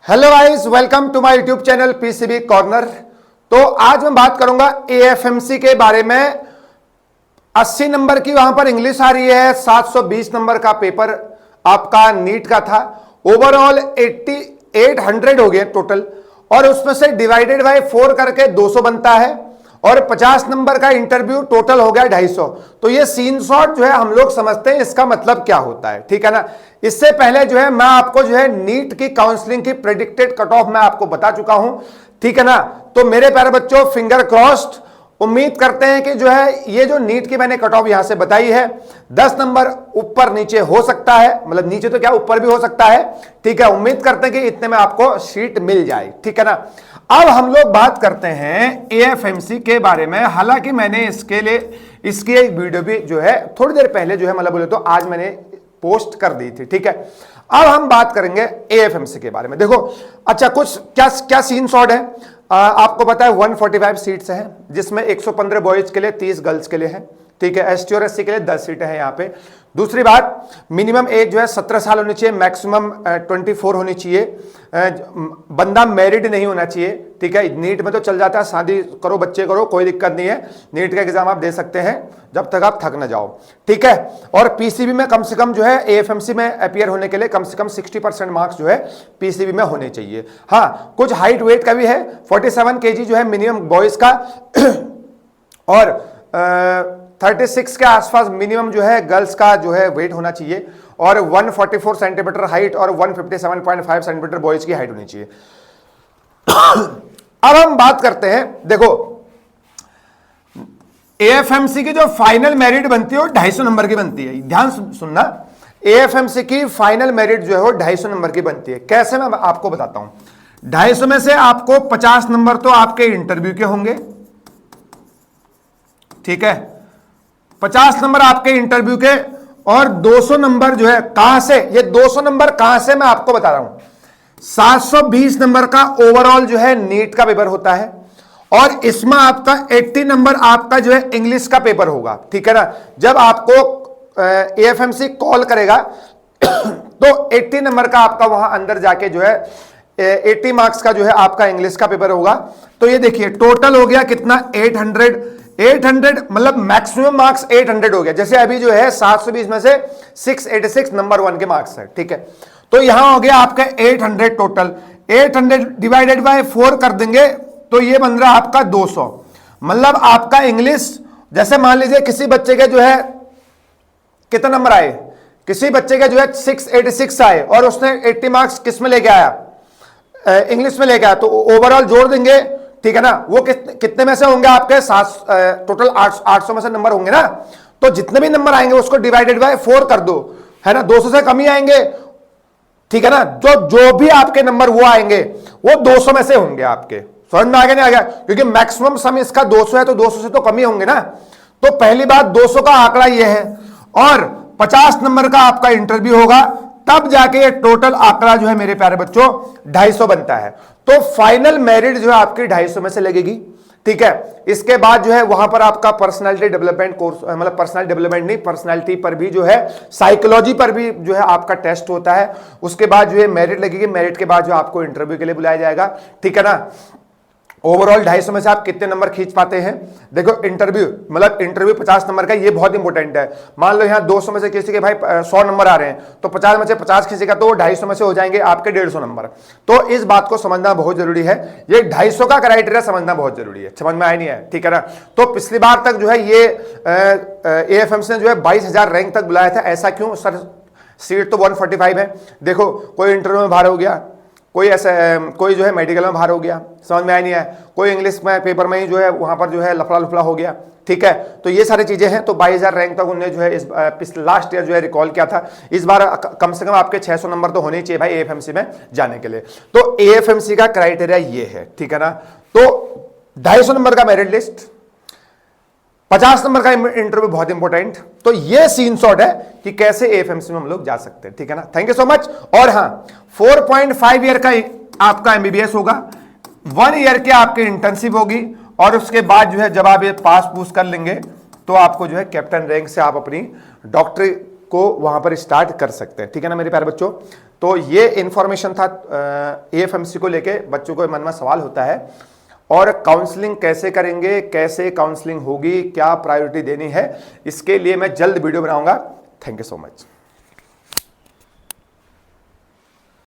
Hello guys, welcome to my YouTube channel PCB corner. तो आज मैं बात करूंगा एएफएमसी के बारे में। 80 नंबर की वहां पर इंग्लिश आ रही है, 720 नंबर का पेपर आपका नीट का था। ओवरऑल 800 हो गए टोटल, और उसमें से डिवाइडेड बाय 4 करके 200 बनता है, और 50 नंबर का इंटरव्यू टोटल हो गया 250। तो ये सीन शॉट जो है हम लोग समझते हैं इसका मतलब क्या होता है, ठीक है ना। इससे पहले जो है मैं आपको जो है नीट की काउंसलिंग की प्रेडिक्टेड कट ऑफ मैं आपको बता चुका हूं, ठीक है ना। तो मेरे प्यारे बच्चों, फिंगर क्रॉस्ड, उम्मीद करते हैं कि जो है ये जो नीट की मैंने कट ऑफ यहां से बताई है 10 नंबर ऊपर नीचे हो सकता है, मतलब नीचे तो क्या ऊपर भी हो सकता है, ठीक है। उम्मीद करते हैं कि इतने में आपको सीट मिल जाए, ठीक है ना। अब हम लोग बात करते हैं एएफएमसी के बारे में। हालांकि मैंने इसके लिए इसकी एक वीडियो भी जो है थोड़ी देर पहले जो है मतलब बोले तो आज मैंने पोस्ट कर दी थी, ठीक है। अब हम बात करेंगे एएफएमसी के बारे में। देखो, अच्छा कुछ क्या क्या सीन शॉट है। आपको पता है 145 सीट्स हैं, जिसमें 115 बॉयज के लिए 30 गर्ल्स के लिए है, ठीक है। एसटी और एससी के लिए 10 सीटें हैं यहाँ पे। दूसरी बात, मिनिमम एज जो है 17 साल होनी चाहिए, मैक्सिमम 24 होनी चाहिए। बंदा मैरिड नहीं होना चाहिए, ठीक है। नीट में तो चल जाता है, शादी करो बच्चे करो, कोई दिक्कत नहीं है। नीट का एग्जाम आप दे सकते हैं जब तक आप थक ना जाओ, ठीक है। और पीसीबी में कम से कम जो है एएफएमसी में अपीयर होने के लिए कम से कम 60% मार्क्स जो है पीसीबी में होने चाहिए। हाँ, कुछ हाइट वेट का भी है, 47 kg जो है मिनिमम बॉयज का और 36 के आसपास मिनिमम जो है गर्ल्स का जो है वेट होना चाहिए, और 144 सेंटीमीटर हाइट और 157.5 सेंटीमीटर बॉयज की हाइट होनी चाहिए। अब हम बात करते हैं, देखो एएफएमसी की जो फाइनल मेरिट बनती है वो 250 नंबर की बनती है। ध्यान सुनना, एएफएमसी की फाइनल मेरिट जो है वो 250 नंबर की बनती है। कैसे, मैं आपको बताता हूं। 250 में से आपको 50 नंबर तो आपके इंटरव्यू के होंगे, ठीक है। 50 नंबर आपके इंटरव्यू के, और 200 नंबर जो है कहां से, ये 200 नंबर कहां से मैं आपको बता रहा हूं। 720 नंबर का ओवरऑल जो है नीट का पेपर होता है, और इसमें आपका 80 नंबर आपका जो है इंग्लिश का पेपर होगा, ठीक है ना। जब आपको एएफएमसी कॉल करेगा तो 80 नंबर का आपका वहां अंदर जाके जो है 80 मार्क्स का जो है आपका इंग्लिश का पेपर होगा। तो ये देखिए टोटल हो गया कितना, 800 मतलब मैक्सिमम मार्क्स 800 हो गया। जैसे अभी जो है 720 में से 686 नंबर 1 के मार्क्स है, ठीक है। तो यहां हो गया आपका 800 टोटल। 800 डिवाइडेड बाय 4 कर देंगे तो ये बन रहा आपका 200। मतलब आपका इंग्लिश, जैसे मान लीजिए किसी बच्चे के जो है कितना नंबर आए, किसी बच्चे के जो है 686 आए, और उसने 80 मार्क्स किस में लेके आया, इंग्लिश में लेके आया, तो ओवरऑल जोड़ देंगे, ठीक है ना। वो कितने में से होंगे आपके, टोटल 800 में से नंबर होंगे ना। तो जितने भी नंबर आएंगे उसको डिवाइडेड बाय 4 कर दो, है ना। 200 से कम ही आएंगे, ठीक है ना। जो भी आपके नंबर वो आएंगे वो 200 में से होंगे आपके। समझ में आ गया नहीं आ गया, क्योंकि मैक्सिमम सम इसका 200 है, तो 200 से तो कम ही होंगे ना। तो पहली बात 200 का आंकड़ा ये है, और 50 नंबर का आपका इंटरव्यू होगा, तब जाके ये टोटल आंकड़ा जो है मेरे प्यारे बच्चों 250 बनता है। तो फाइनल मेरिट जो है आपकी 250 में से लगेगी, ठीक है। इसके बाद जो है वहां पर आपका पर्सनालिटी डेवलपमेंट कोर्स, मतलब पर्सनल डेवलपमेंट नहीं, पर्सनालिटी पर भी जो है, साइकोलॉजी पर भी जो है आपका टेस्ट होता है। उसके बाद जो है मेरिट लगेगी, मेरिट के बाद जो आपको इंटरव्यू के लिए बुलाया जाएगा, ठीक है ना। ओवरऑल 250 में से आप कितने नंबर खींच पाते हैं। देखो इंटरव्यू, मतलब इंटरव्यू 50 नंबर का, ये बहुत इंपॉर्टेंट है। मान लो यहाँ 200 में से किसी के भाई 100 नंबर आ रहे हैं, तो 50 में से 50 किसी का, तो 250 में से हो जाएंगे आपके 150 नंबर। तो इस बात को समझना बहुत जरूरी है, ये 250 का क्राइटेरिया समझना बहुत जरूरी है। समझ में आया नहीं है, ठीक है ना। तो पिछली बार तक जो है ये एएफएमसी ने जो है 22,000 रैंक तक बुलाया था। ऐसा क्यों सर, सीट तो 145 है। देखो कोई इंटरव्यू में बाहर हो गया, कोई ऐसा कोई जो है मेडिकल में बाहर हो गया, समझ में आया नहीं है, कोई इंग्लिश में पेपर में ही जो है वहां पर जो है लफड़ा लफड़ा हो गया, ठीक है। तो ये सारी चीजें हैं। तो 22,000 रैंक तक उन्होंने जो है इस लास्ट ईयर जो है रिकॉल किया था। इस बार कम से कम आपके 600 नंबर तो होने ही चाहिए भाई एएफएमसी में जाने के लिए। तो एएफएमसी का क्राइटेरिया ये है, ठीक है ना। तो 250 नंबर का मेरिट लिस्ट, 50 नंबर का इंटरव्यू बहुत इंपॉर्टेंट। तो ये सीन शॉट है कि कैसे एएफएमसी में हम लोग जा सकते हैं, ठीक है ना। Thank you so much. और हाँ, 4.5 ईयर का आपका एमबीबीएस होगा, 1 ईयर की आपकी इंटर्नशिप होगी, और उसके बाद जो है जब आप ये पास पूस कर लेंगे तो आपको जो है कैप्टन रैंक से आप अपनी डॉक्टरी को वहां पर स्टार्ट कर सकते हैं। ठीक है ना मेरे प्यारे बच्चों, तो ये इंफॉर्मेशन था AFMC को लेके। बच्चों को मन में सवाल होता है और काउंसलिंग कैसे करेंगे, कैसे काउंसलिंग होगी, क्या प्रायोरिटी देनी है, इसके लिए मैं जल्द वीडियो बनाऊंगा। Thank you so much.